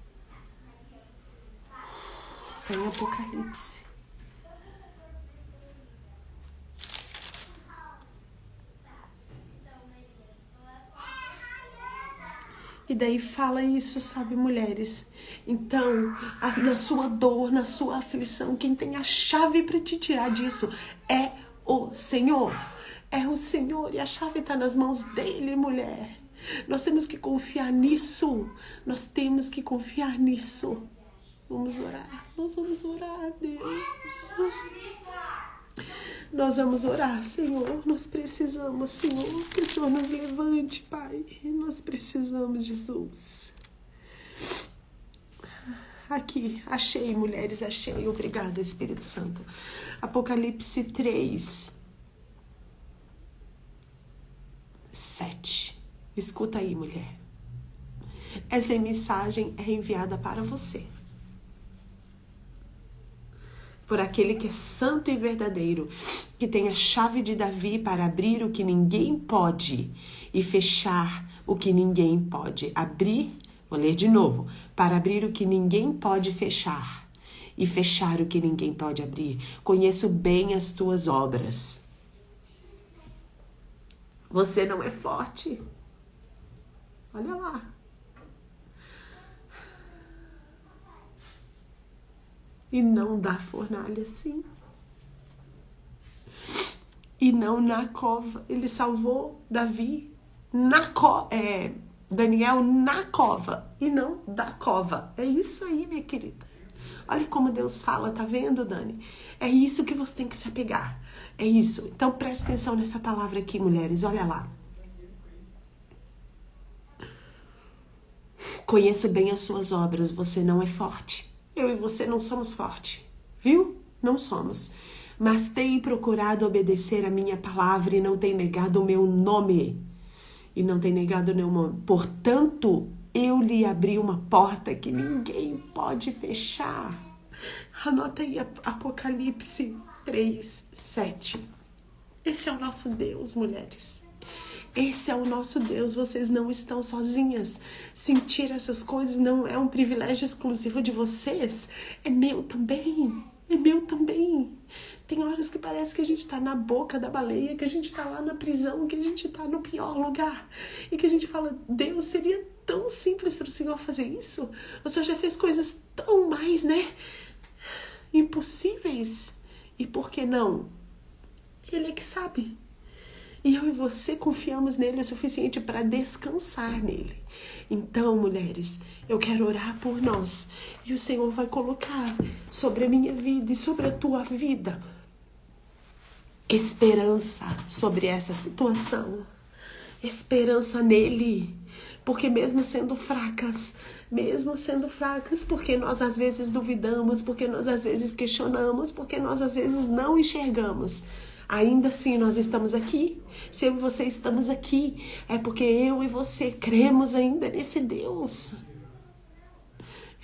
Tá em Apocalipse. E daí fala isso, sabe, mulheres? Então, na sua dor, na sua aflição, quem tem a chave para te tirar disso é o Senhor. É o Senhor e a chave está nas mãos dele, mulher. Nós temos que confiar nisso. Nós temos que confiar nisso. Vamos orar. Nós vamos orar, Deus. Nós vamos orar, Senhor. Nós precisamos, Senhor, que o Senhor nos levante, Pai. Nós precisamos, Jesus. Aqui, achei, mulheres, achei. Obrigada, Espírito Santo. Apocalipse 3, 7. Escuta aí, mulher. Essa mensagem é enviada para você. Por aquele que é santo e verdadeiro, que tem a chave de Davi para abrir o que ninguém pode e fechar o que ninguém pode abrir. Vou ler de novo. Para abrir o que ninguém pode fechar e fechar o que ninguém pode abrir. Conheço bem as tuas obras. Você não é forte. Olha lá. E não dá fornalha assim. E não na cova. Ele salvou Davi Daniel na cova. E não da cova. É isso aí, minha querida. Olha como Deus fala, tá vendo, Dani? É isso que você tem que se apegar. É isso. Então presta atenção nessa palavra aqui, mulheres. Olha lá. Conheço bem as suas obras. Você não é forte. Eu e você não somos fortes, viu? Não somos. Mas tem procurado obedecer a minha palavra e não tem negado o meu nome. E não tem negado o meu nome. Portanto, eu lhe abri uma porta que ninguém pode fechar. Anota aí Apocalipse 3, 7. Esse é o nosso Deus, mulheres. Esse é o nosso Deus, vocês não estão sozinhas. Sentir essas coisas não é um privilégio exclusivo de vocês. É meu também. É meu também. Tem horas que parece que a gente tá na boca da baleia, que a gente tá lá na prisão, que a gente tá no pior lugar. E que a gente fala, Deus, seria tão simples para o Senhor fazer isso? O Senhor já fez coisas tão mais, né? Impossíveis. E por que não? Ele é que sabe. E eu e você confiamos nele o suficiente para descansar nele. Então, mulheres, eu quero orar por nós. E o Senhor vai colocar sobre a minha vida e sobre a tua vida esperança sobre essa situação. Esperança nele. Porque mesmo sendo fracas, porque nós às vezes duvidamos, porque nós às vezes questionamos, porque nós às vezes não enxergamos, ainda assim nós estamos aqui. Se eu e você estamos aqui, é porque eu e você cremos ainda nesse Deus.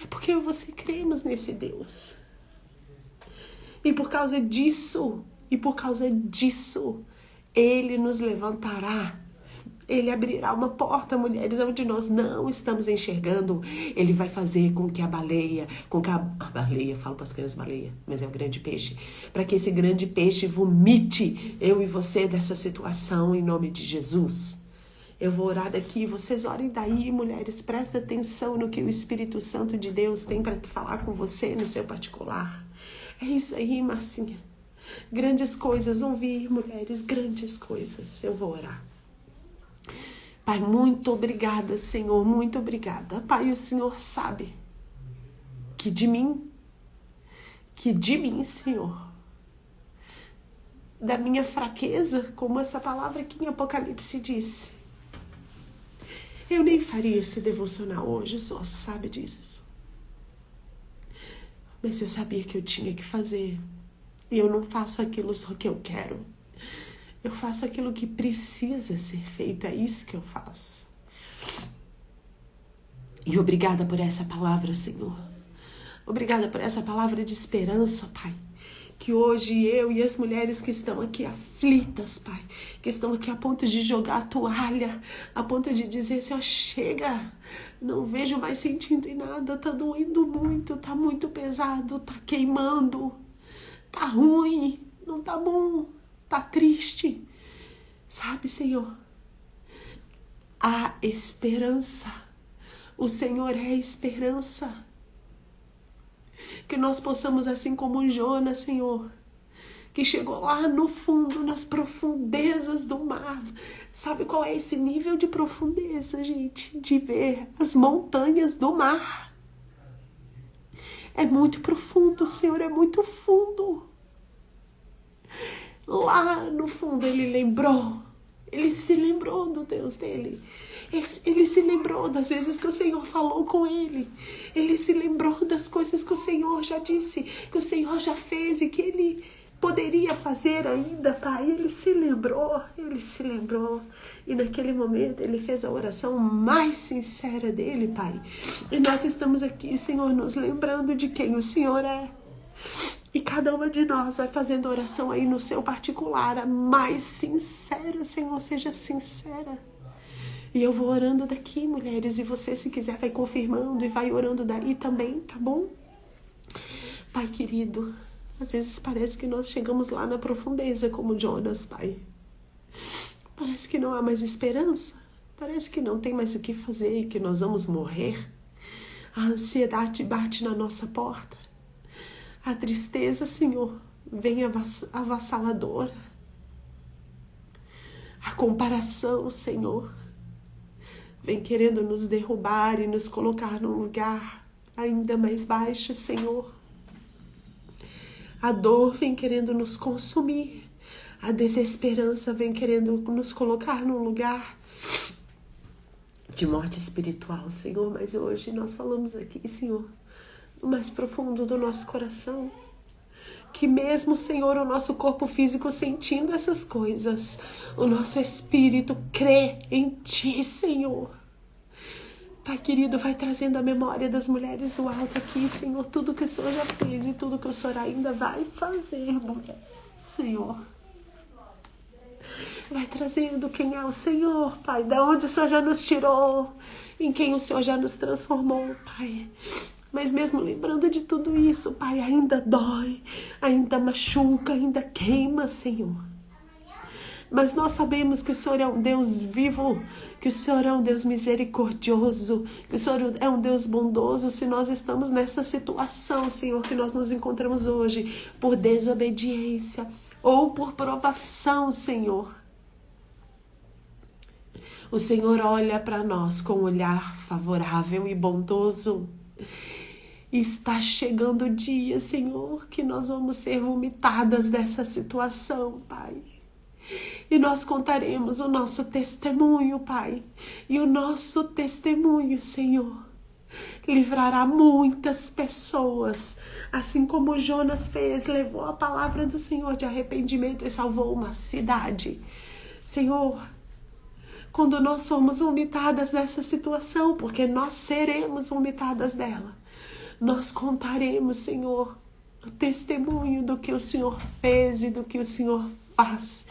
É porque eu e você cremos nesse Deus. E por causa disso, Ele nos levantará. Ele abrirá uma porta, mulheres, onde nós não estamos enxergando. Ele vai fazer com que a baleia, falo para as crianças baleia, mas é o grande peixe, para que esse grande peixe vomite eu e você dessa situação em nome de Jesus. Eu vou orar daqui, vocês orem daí, mulheres, presta atenção no que o Espírito Santo de Deus tem para falar com você no seu particular. É isso aí, Marcinha. Grandes coisas vão vir, mulheres, grandes coisas. Eu vou orar. Pai, muito obrigada, Senhor, muito obrigada. Pai, o Senhor sabe que de mim, Senhor, da minha fraqueza, como essa palavra aqui em Apocalipse disse, eu nem faria esse devocional hoje, o Senhor sabe disso. Mas eu sabia que eu tinha que fazer. E eu não faço aquilo só que eu quero. Eu faço aquilo que precisa ser feito, é isso que eu faço. E obrigada por essa palavra, Senhor. Obrigada por essa palavra de esperança, Pai. Que hoje eu e as mulheres que estão aqui aflitas, Pai, que estão aqui a ponto de jogar a toalha, a ponto de dizer, Senhor, chega, não vejo mais sentido em nada, tá doendo muito, tá muito pesado, tá queimando, tá ruim, não tá bom, tá triste. Sabe, Senhor, há esperança. O Senhor é a esperança. Que nós possamos, assim como Jonas, Senhor, que chegou lá no fundo, nas profundezas do mar. Sabe qual é esse nível de profundeza, gente? De ver as montanhas do mar. É muito profundo, Senhor, é muito fundo. Lá no fundo ele se lembrou do Deus dele. Ele se lembrou das vezes que o Senhor falou com ele. Ele se lembrou das coisas que o Senhor já disse, que o Senhor já fez e que ele poderia fazer ainda, Pai. Ele se lembrou. E naquele momento ele fez a oração mais sincera dele, Pai. E nós estamos aqui, Senhor, nos lembrando de quem o Senhor é. E cada uma de nós vai fazendo oração aí no seu particular, a mais sincera, Senhor, seja sincera. E eu vou orando daqui, mulheres, e você, se quiser, vai confirmando e vai orando daí também, tá bom? Pai querido, às vezes parece que nós chegamos lá na profundeza como Jonas, Pai. Parece que não há mais esperança, parece que não tem mais o que fazer e que nós vamos morrer. A ansiedade bate na nossa porta. A tristeza, Senhor, vem avassaladora. A comparação, Senhor, vem querendo nos derrubar e nos colocar num lugar ainda mais baixo, Senhor. A dor vem querendo nos consumir. A desesperança vem querendo nos colocar num lugar de morte espiritual, Senhor. Mas hoje nós falamos aqui, Senhor, no mais profundo do nosso coração, que mesmo, Senhor, o nosso corpo físico sentindo essas coisas, o nosso espírito crê em Ti, Senhor. Pai querido, vai trazendo a memória das mulheres do alto aqui, Senhor, tudo que o Senhor já fez e tudo que o Senhor ainda vai fazer, mulher, Senhor. Vai trazendo quem é o Senhor, Pai, da onde o Senhor já nos tirou, em quem o Senhor já nos transformou, Pai. Mas mesmo lembrando de tudo isso, Pai, ainda dói, ainda machuca, ainda queima, Senhor. Mas nós sabemos que o Senhor é um Deus vivo, que o Senhor é um Deus misericordioso, que o Senhor é um Deus bondoso. Se nós estamos nessa situação, Senhor, que nós nos encontramos hoje, por desobediência ou por provação, Senhor, o Senhor olha para nós com um olhar favorável e bondoso. Está chegando o dia, Senhor, que nós vamos ser vomitadas dessa situação, Pai. E nós contaremos o nosso testemunho, Pai. E o nosso testemunho, Senhor, livrará muitas pessoas. Assim como Jonas fez, levou a palavra do Senhor de arrependimento e salvou uma cidade. Senhor, quando nós somos vomitadas dessa situação, porque nós seremos vomitadas dela, nós contaremos, Senhor, o testemunho do que o Senhor fez e do que o Senhor faz.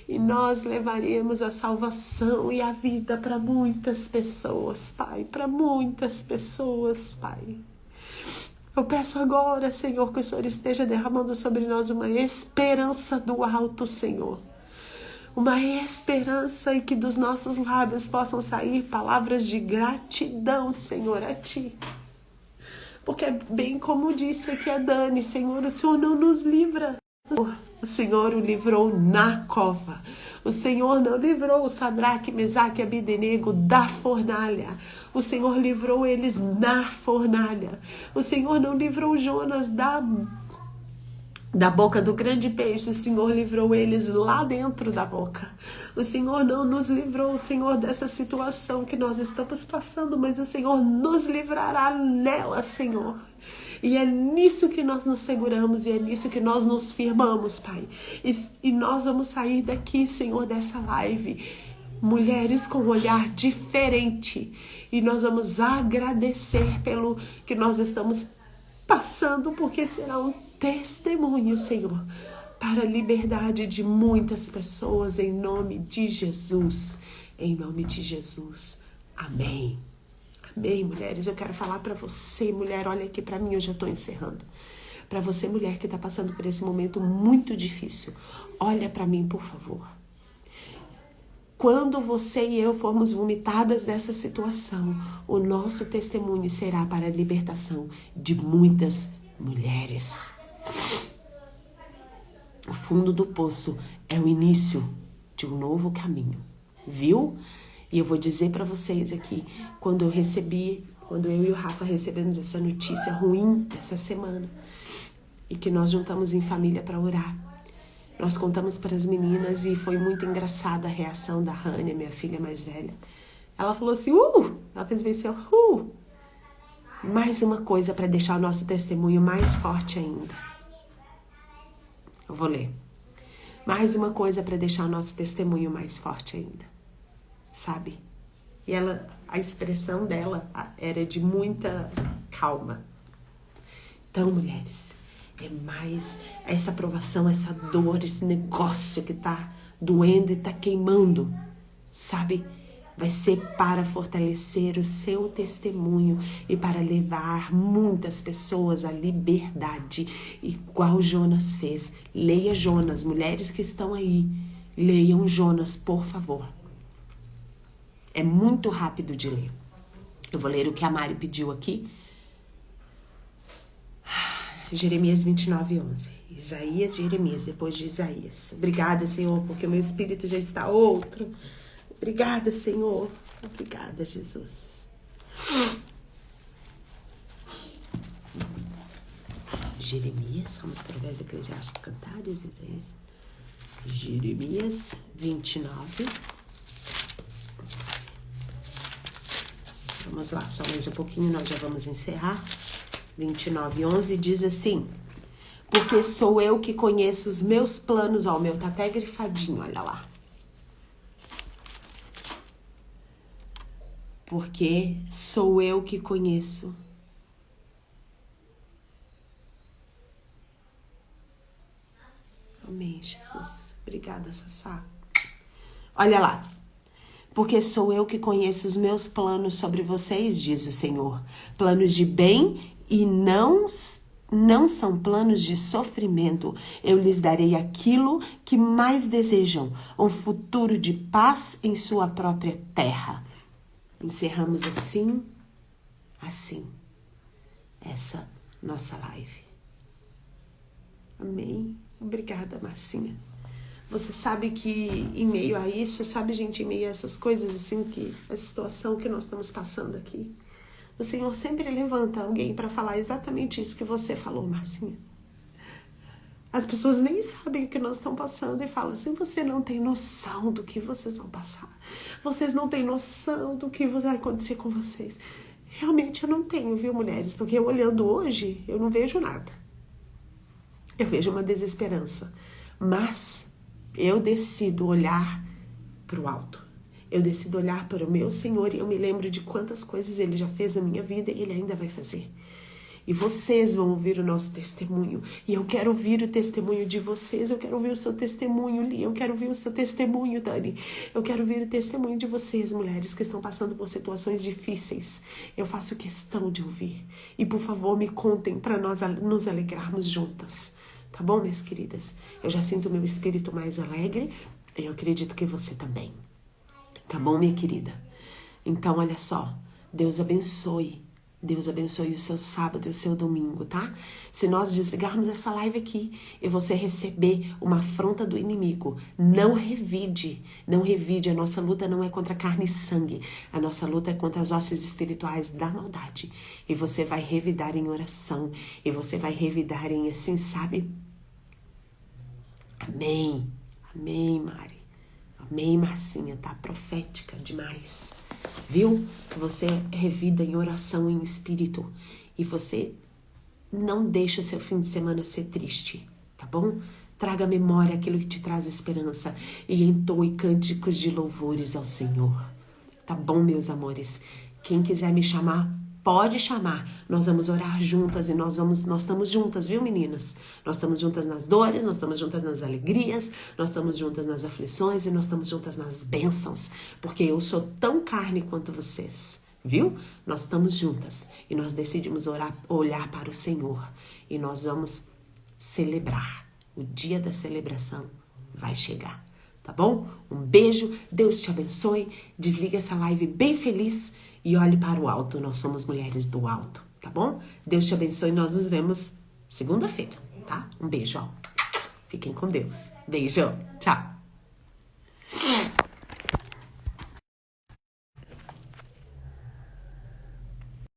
E nós levaremos a salvação e a vida para muitas pessoas, Pai. Para muitas pessoas, Pai. Eu peço agora, Senhor, que o Senhor esteja derramando sobre nós uma esperança do alto, Senhor. Uma esperança e que dos nossos lábios possam sair palavras de gratidão, Senhor, a Ti. Porque bem como disse aqui a Dani, Senhor, o Senhor não nos livra. O Senhor o livrou na cova. O Senhor não livrou o Sadraque, Mesaque e Abdenego da fornalha. O Senhor livrou eles na fornalha. O Senhor não livrou Jonas da boca do grande peixe. O Senhor livrou eles lá dentro da boca. O Senhor não nos livrou, Senhor, dessa situação que nós estamos passando, mas o Senhor nos livrará nela, Senhor. E é nisso que nós nos seguramos e é nisso que nós nos firmamos, Pai. E nós vamos sair daqui, Senhor, dessa live, mulheres com um olhar diferente. E nós vamos agradecer pelo que nós estamos passando, porque será um testemunho, Senhor, para a liberdade de muitas pessoas, em nome de Jesus. Em nome de Jesus. Amém. Amém, mulheres. Eu quero falar para você, mulher, olha aqui para mim, eu já estou encerrando. Para você, mulher, que está passando por esse momento muito difícil, olha para mim, por favor. Quando você e eu formos vomitadas dessa situação, o nosso testemunho será para a libertação de muitas mulheres. O fundo do poço é o início de um novo caminho, viu? E eu vou dizer para vocês aqui, quando eu e o Rafa recebemos essa notícia ruim essa semana, e que nós juntamos em família para orar, nós contamos para as meninas e foi muito engraçada a reação da Rania, minha filha mais velha. Ela falou assim, ela fez bem assim, mais uma coisa para deixar o nosso testemunho mais forte ainda. Eu vou ler. Mais uma coisa para deixar o nosso testemunho mais forte ainda. Sabe? E a expressão dela era de muita calma. Então, mulheres, é mais essa provação, essa dor, esse negócio que tá doendo e tá queimando, sabe? Vai ser para fortalecer o seu testemunho e para levar muitas pessoas à liberdade, igual Jonas fez. Leia Jonas, mulheres que estão aí, leiam Jonas, por favor. É muito rápido de ler. Eu vou ler o que a Mari pediu aqui. Jeremias 29:11. Isaías, Jeremias, depois de Isaías. Obrigada, Senhor, porque o meu espírito já está outro. Obrigada, Senhor. Obrigada, Jesus. Jeremias, Salmos, Provérbios, Eclesiastes, Cantares, Isaías. Jeremias 29. Vamos lá, só mais um pouquinho, nós já vamos encerrar. 29:11 diz assim: porque sou eu que conheço os meus planos. Ó, o meu tá até grifadinho, olha lá. Porque sou eu que conheço. Amém, Jesus. Obrigada, Sassá. Olha lá. Porque sou eu que conheço os meus planos sobre vocês, diz o Senhor. Planos de bem e não são planos de sofrimento. Eu lhes darei aquilo que mais desejam, um futuro de paz em sua própria terra. Encerramos assim, essa nossa live. Amém. Obrigada, Marcinha. Você sabe que em meio a isso, sabe, gente, em meio a essas coisas assim, a situação que nós estamos passando aqui, o Senhor sempre levanta alguém para falar exatamente isso que você falou, Marcinha. As pessoas nem sabem o que nós estamos passando e falam assim, você não tem noção do que vocês vão passar. Vocês não têm noção do que vai acontecer com vocês. Realmente eu não tenho, viu, mulheres? Porque eu olhando hoje, eu não vejo nada. Eu vejo uma desesperança. Mas eu decido olhar para o alto. Eu decido olhar para o meu Senhor e eu me lembro de quantas coisas Ele já fez na minha vida e Ele ainda vai fazer. E vocês vão ouvir o nosso testemunho. E eu quero ouvir o testemunho de vocês. Eu quero ouvir o seu testemunho, Lia. Eu quero ouvir o seu testemunho, Dani. Eu quero ouvir o testemunho de vocês, mulheres que estão passando por situações difíceis. Eu faço questão de ouvir. E, por favor, me contem para nós nos alegrarmos juntas. Tá bom, minhas queridas? Eu já sinto o meu espírito mais alegre. E eu acredito que você também. Tá bom, minha querida? Então, olha só. Deus abençoe. Deus abençoe o seu sábado e o seu domingo, tá? Se nós desligarmos essa live aqui e você receber uma afronta do inimigo, não revide. Não revide. A nossa luta não é contra carne e sangue. A nossa luta é contra as hostes espirituais da maldade. E você vai revidar em oração. E você vai revidar em assim, sabe? Amém. Amém, Mari. Amém, Marcinha. Tá profética demais. Viu? Você revida em oração, em espírito. E você não deixa o seu fim de semana ser triste. Tá bom? Traga à memória aquilo que te traz esperança. E entoe cânticos de louvores ao Senhor. Tá bom, meus amores? Quem quiser me chamar, Pode chamar. Nós vamos orar juntas e nós estamos juntas, viu, meninas? Nós estamos juntas nas dores, nós estamos juntas nas alegrias, nós estamos juntas nas aflições e nós estamos juntas nas bênçãos. Porque eu sou tão carne quanto vocês, viu? Nós estamos juntas e nós decidimos olhar para o Senhor e nós vamos celebrar. O dia da celebração vai chegar, tá bom? Um beijo, Deus te abençoe. Desliga essa live bem feliz e olhe para o alto. Nós somos mulheres do alto, tá bom? Deus te abençoe. Nós nos vemos segunda-feira, tá? Um beijo, ó. Fiquem com Deus. Beijo. Tchau.